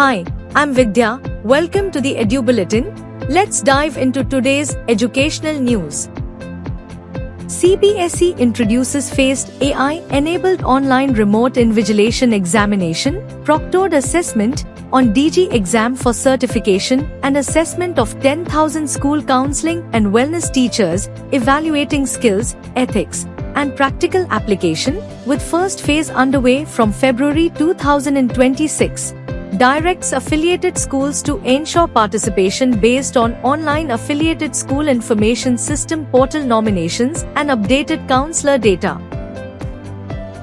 Hi, I'm Vidya. Welcome to the Edu Bulletin. Let's dive into today's educational news. CBSE introduces phased AI-enabled online remote invigilation examination, proctored assessment on DG exam for certification and assessment of 10,000 school counseling and wellness teachers, evaluating skills, ethics, and practical application, with first phase underway from February 2026. Directs affiliated schools to ensure participation based on online affiliated school information system portal nominations and updated counselor data.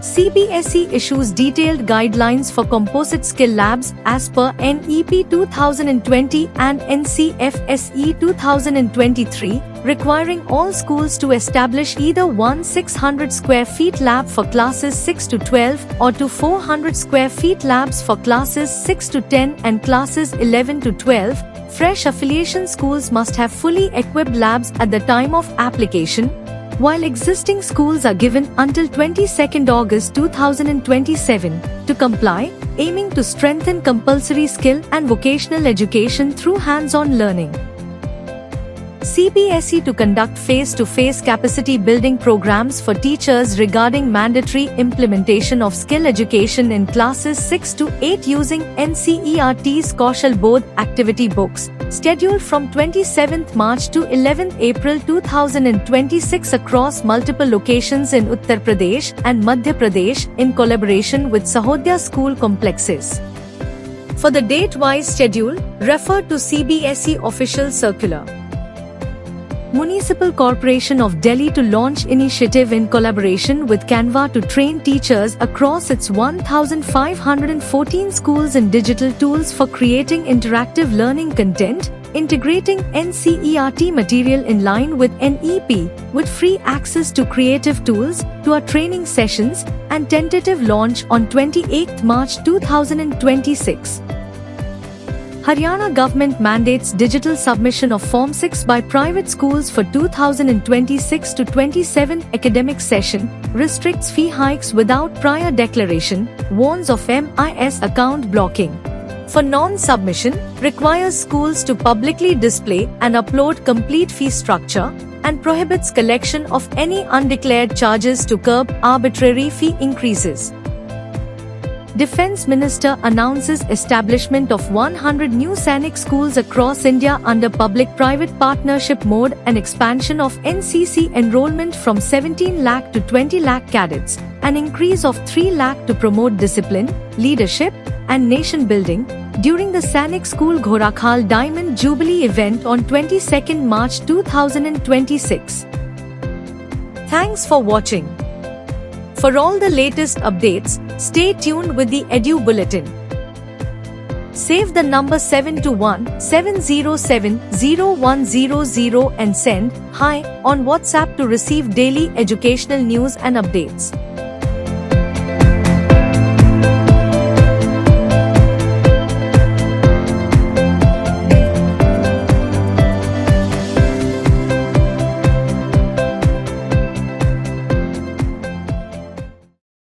CBSE issues detailed guidelines for composite skill labs as per NEP 2020 and NCFSE 2023, requiring all schools to establish either one 600 square feet lab for classes 6 to 12 or two 400 square feet labs for classes 6 to 10 and classes 11 to 12. Fresh affiliation schools must have fully equipped labs at the time of application, while existing schools are given until 22nd August 2027 to comply, aiming to strengthen compulsory skill and vocational education through hands-on learning. CBSE to conduct face-to-face capacity building programs for teachers regarding mandatory implementation of skill education in classes 6 to 8 using NCERT's Kaushal Bodh activity books, scheduled from 27th March to 11th April 2026 across multiple locations in Uttar Pradesh and Madhya Pradesh in collaboration with Sahodaya school complexes. For the date-wise schedule, refer to CBSE official circular. Municipal Corporation of Delhi to launch initiative in collaboration with Canva to train teachers across its 1,514 schools in digital tools for creating interactive learning content, integrating NCERT material in line with NEP, with free access to creative tools, to our training sessions, and tentative launch on 28 March 2026. Haryana government mandates digital submission of Form 6 by private schools for 2026 to 27 academic session, restricts fee hikes without prior declaration, warns of MIS account blocking. For non-submission, requires schools to publicly display and upload complete fee structure, and prohibits collection of any undeclared charges to curb arbitrary fee increases. Defence Minister announces establishment of 100 new Sainik schools across India under public-private partnership mode and expansion of NCC enrollment from 17 lakh to 20 lakh cadets, an increase of 3 lakh to promote discipline, leadership, and nation building, during the Sainik School Ghorakhal Diamond Jubilee event on 22nd March 2026. Thanks for watching. For all the latest updates, stay tuned with the Edu Bulletin. Save the number 721-707-0100 and send "Hi" on WhatsApp to receive daily educational news and updates.